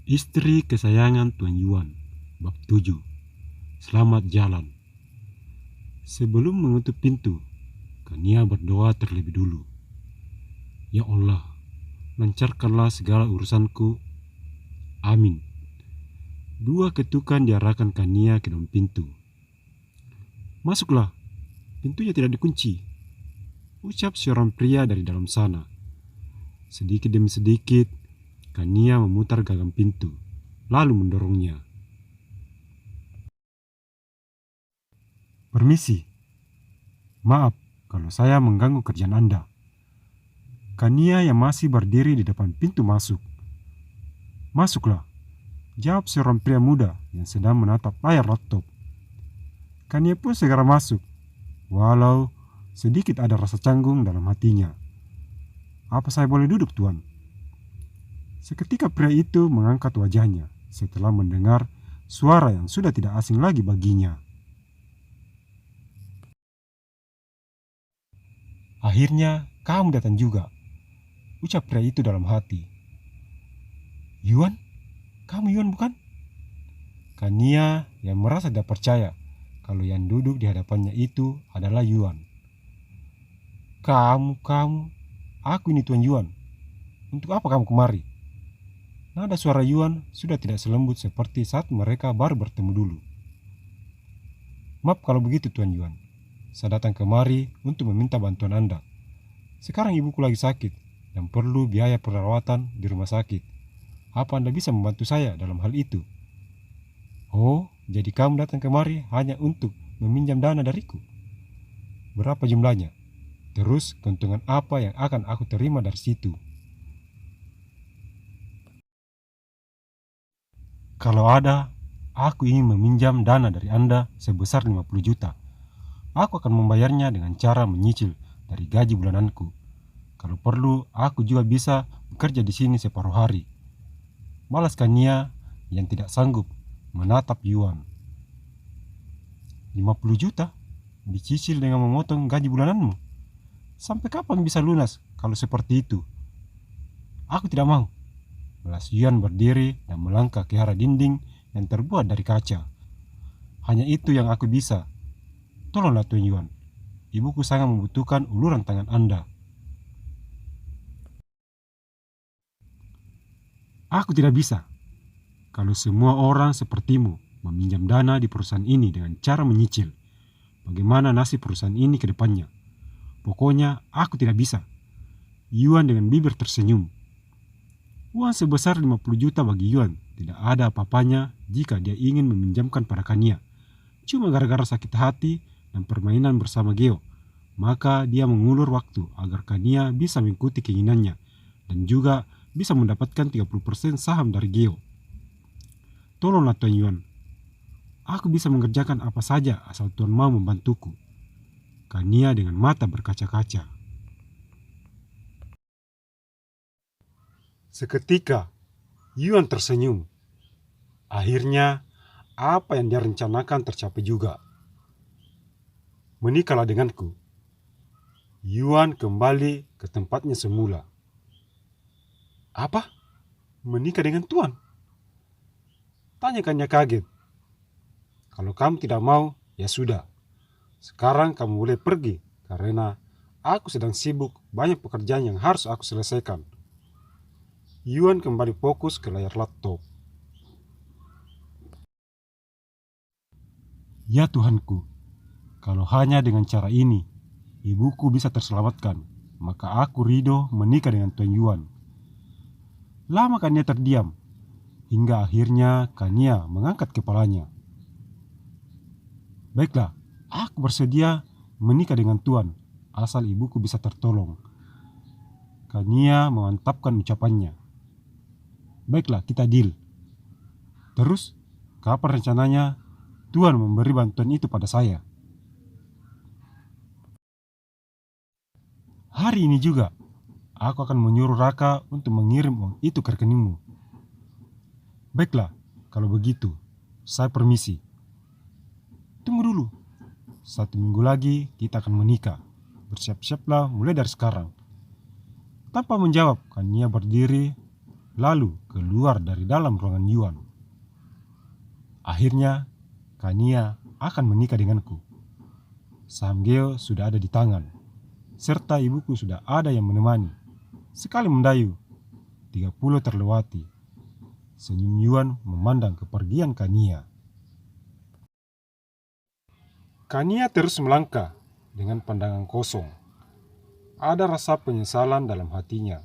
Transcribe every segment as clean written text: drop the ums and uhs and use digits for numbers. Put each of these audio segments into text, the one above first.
Istri kesayangan Tuan Yuan, bab 7. Selamat jalan. Sebelum menutup pintu, Kania berdoa terlebih dulu. Ya Allah, lancarkanlah segala urusanku. Amin. Dua ketukan diarahkan Kania ke dalam pintu. Masuklah, pintunya tidak dikunci, ucap seorang pria dari dalam sana. Sedikit demi sedikit, Kania memutar gagang pintu, lalu mendorongnya. Permisi, maaf kalau saya mengganggu kerjaan Anda. Kania yang masih berdiri di depan pintu masuk. Masuklah, jawab seorang pria muda yang sedang menatap layar laptop. Kania pun segera masuk, walau sedikit ada rasa canggung dalam hatinya. Apa saya boleh duduk, Tuan? Seketika pria itu mengangkat wajahnya setelah mendengar suara yang sudah tidak asing lagi baginya. Akhirnya kamu datang juga, ucap pria itu dalam hati. Yuan? Kamu Yuan bukan? Kania yang merasa tidak percaya kalau yang duduk di hadapannya itu adalah Yuan. Kamu, aku ini Tuan Yuan. Untuk apa kamu kemari? Nada suara Yuan sudah tidak selembut seperti saat mereka baru bertemu dulu. Maaf kalau begitu Tuan Yuan. Saya datang kemari untuk meminta bantuan Anda. Sekarang ibuku lagi sakit dan perlu biaya perawatan di rumah sakit. Apa Anda bisa membantu saya dalam hal itu? Oh, jadi kamu datang kemari hanya untuk meminjam dana dariku? Berapa jumlahnya? Terus keuntungan apa yang akan aku terima dari situ? Kalau ada, aku ingin meminjam dana dari Anda sebesar 50 juta. Aku akan membayarnya dengan cara menyicil dari gaji bulananku. Kalau perlu, aku juga bisa bekerja di sini separuh hari. Malas Kania yang tidak sanggup menatap Yuan. 50 juta? Dicicil dengan memotong gaji bulananmu? Sampai kapan bisa lunas kalau seperti itu? Aku tidak mau. Belas Yuan berdiri dan melangkah ke arah dinding yang terbuat dari kaca. Hanya itu yang aku bisa. Tolonglah Tuan Yuan. Ibuku sangat membutuhkan uluran tangan Anda. Aku tidak bisa. Kalau semua orang sepertimu meminjam dana di perusahaan ini dengan cara menyicil, bagaimana nasib perusahaan ini ke depannya? Pokoknya aku tidak bisa. Yuan dengan bibir tersenyum. Uang sebesar 50 juta bagi Yuan tidak ada apa-apanya jika dia ingin meminjamkan pada Kania. Cuma gara-gara sakit hati dan permainan bersama Geo, maka dia mengulur waktu agar Kania bisa mengikuti keinginannya dan juga bisa mendapatkan 30% saham dari Geo. Tolonglah Tuan Yuan. Aku bisa mengerjakan apa saja asal Tuan mau membantuku. Kania dengan mata berkaca-kaca. Seketika, Yuan tersenyum. Akhirnya, apa yang dia rencanakan tercapai juga. Menikahlah denganku. Yuan kembali ke tempatnya semula. Apa? Menikah dengan Tuan? Tanyakannya kaget. Kalau kamu tidak mau, ya sudah. Sekarang kamu boleh pergi karena aku sedang sibuk, banyak pekerjaan yang harus aku selesaikan. Yuan kembali fokus ke layar laptop. Ya Tuhanku, kalau hanya dengan cara ini, ibuku bisa terselamatkan, maka aku ridho menikah dengan Tuan Yuan. Lama Kania terdiam, hingga akhirnya Kania mengangkat kepalanya. Baiklah, aku bersedia menikah dengan Tuan, asal ibuku bisa tertolong. Kania memantapkan ucapannya. Baiklah, kita deal. Terus, kapan rencananya Tuan memberi bantuan itu pada saya? Hari ini juga, aku akan menyuruh Raka untuk mengirim uang itu ke rekeningmu. Baiklah, kalau begitu, saya permisi. Tunggu dulu, 1 minggu lagi kita akan menikah. Bersiap-siaplah mulai dari sekarang. Tanpa menjawab, Kania berdiri lalu keluar dari dalam ruangan Yuan. Akhirnya, Kania akan menikah denganku. Samgeo sudah ada di tangan, serta ibuku sudah ada yang menemani. Sekali mendayu, 30 terlewati. Senyum Yuan memandang kepergian Kania. Kania terus melangkah dengan pandangan kosong. Ada rasa penyesalan dalam hatinya.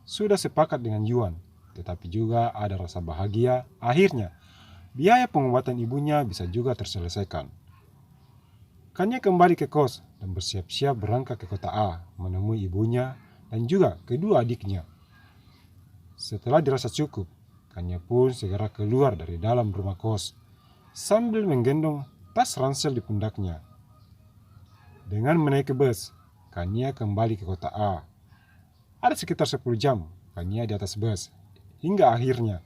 Sudah sepakat dengan Yuan, tetapi juga ada rasa bahagia. Akhirnya, biaya pengobatan ibunya bisa juga terselesaikan. Kania kembali ke kos dan bersiap-siap berangkat ke kota A menemui ibunya dan juga kedua adiknya. Setelah dirasa cukup, Kania pun segera keluar dari dalam rumah kos sambil menggendong tas ransel di pundaknya. Dengan menaiki bus, Kania kembali ke kota A. Ada sekitar 10 jam Kania di atas bus, hingga akhirnya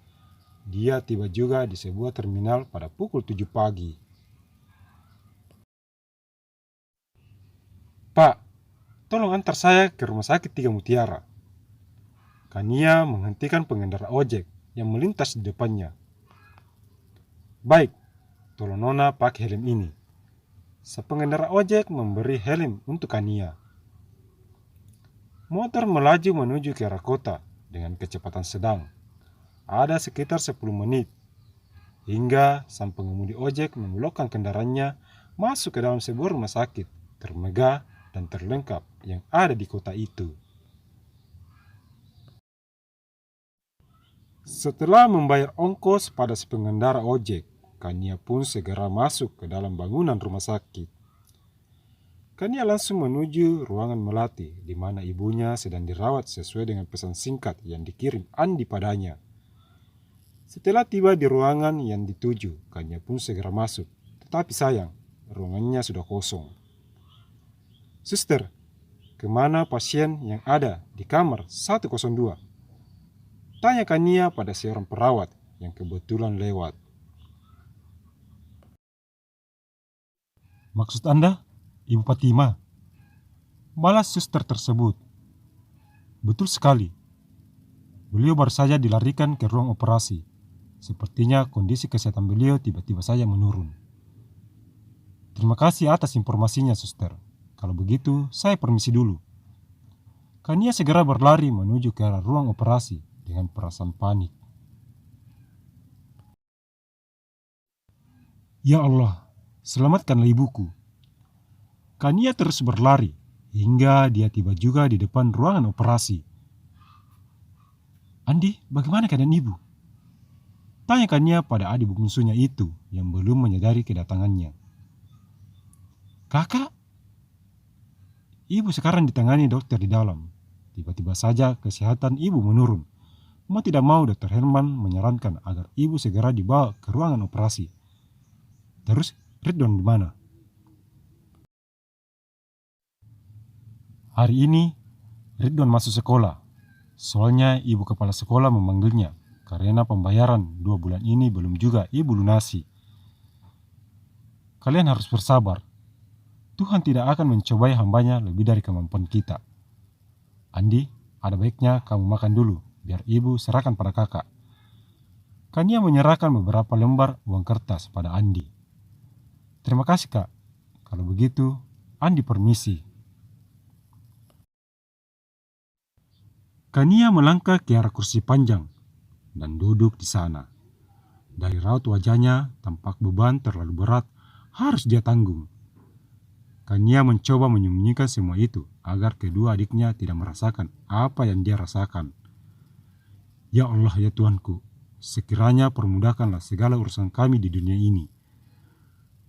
dia tiba juga di sebuah terminal pada pukul 7 pagi. Pak, tolong antar saya ke rumah sakit Tiga Mutiara. Kania menghentikan pengendara ojek yang melintas di depannya. Baik, tolong Nona pakai helm ini. Pengendara ojek memberi helm untuk Kania. Motor melaju menuju ke arah kota dengan kecepatan sedang. Ada sekitar 10 menit, hingga sang pengemudi ojek membelokkan kendaraannya masuk ke dalam sebuah rumah sakit termegah dan terlengkap yang ada di kota itu. Setelah membayar ongkos pada si pengendara ojek, Kania pun segera masuk ke dalam bangunan rumah sakit. Kania langsung menuju ruangan Melati, di mana ibunya sedang dirawat sesuai dengan pesan singkat yang dikirim Andi padanya. Setelah tiba di ruangan yang dituju, Kania pun segera masuk. Tetapi sayang, ruangannya sudah kosong. Suster, kemana pasien yang ada di kamar 102? Tanya Kania pada seorang perawat yang kebetulan lewat. Maksud Anda, Ibu Fatima? Balas suster tersebut. Betul sekali. Beliau baru saja dilarikan ke ruang operasi. Sepertinya kondisi kesehatan beliau tiba-tiba saja menurun. Terima kasih atas informasinya, suster. Kalau begitu, saya permisi dulu. Kania segera berlari menuju ke arah ruang operasi dengan perasaan panik. Ya Allah, selamatkanlah ibuku. Kania terus berlari hingga dia tiba juga di depan ruangan operasi. Andi, bagaimana keadaan ibu? Tanya Kania pada adik bungsunya itu yang belum menyadari kedatangannya. Kakak? Ibu sekarang ditangani dokter di dalam. Tiba-tiba saja kesehatan ibu menurun. Mau tidak mau Dr. Herman menyarankan agar ibu segera dibawa ke ruangan operasi. Terus Ridwan di mana? Hari ini Ridwan masuk sekolah. Soalnya ibu kepala sekolah memanggilnya karena pembayaran 2 bulan ini belum juga ibu lunasi. Kalian harus bersabar. Tuhan tidak akan mencobai hambanya lebih dari kemampuan kita. Andi, ada baiknya kamu makan dulu, biar ibu serahkan pada kakak. Kania menyerahkan beberapa lembar uang kertas pada Andi. Terima kasih kak. Kalau begitu, Andi permisi. Kania melangkah ke arah kursi panjang dan duduk di sana. Dari raut wajahnya tampak beban terlalu berat harus dia tanggung. Kania mencoba menyembunyikan semua itu agar kedua adiknya tidak merasakan apa yang dia rasakan. Ya Allah ya Tuanku, sekiranya permudahkanlah segala urusan kami di dunia ini.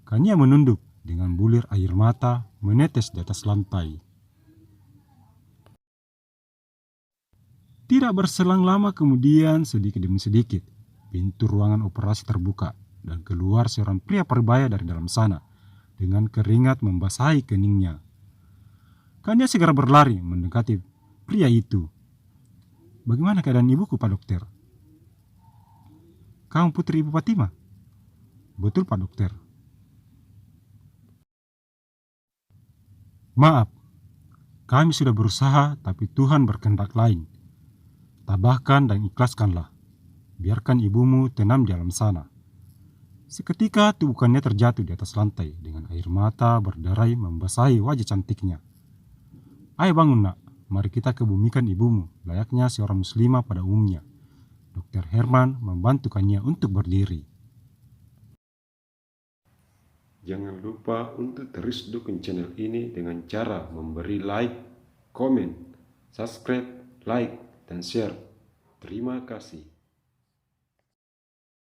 Kania menunduk dengan bulir air mata menetes di atas lantai. Tidak berselang lama kemudian, sedikit demi sedikit, pintu ruangan operasi terbuka dan keluar seorang pria parubaya dari dalam sana dengan keringat membasahi keningnya. Kania segera berlari mendekati pria itu. Bagaimana keadaan ibuku, Pak Dokter? Kamu putri Ibu Fatima? Betul, Pak Dokter. Maaf, kami sudah berusaha tapi Tuhan berkehendak lain. Tabahkan dan ikhlaskanlah. Biarkan ibumu tenang di alam sana. Seketika tubuhnya terjatuh di atas lantai dengan air mata berderai membasahi wajah cantiknya. Ayo bangun nak, mari kita kebumikan ibumu, layaknya seorang muslimah pada umumnya. Dr. Herman membantukannya untuk berdiri. Jangan lupa untuk terus dukung channel ini dengan cara memberi like, komen, subscribe, like, dan share. Terima kasih.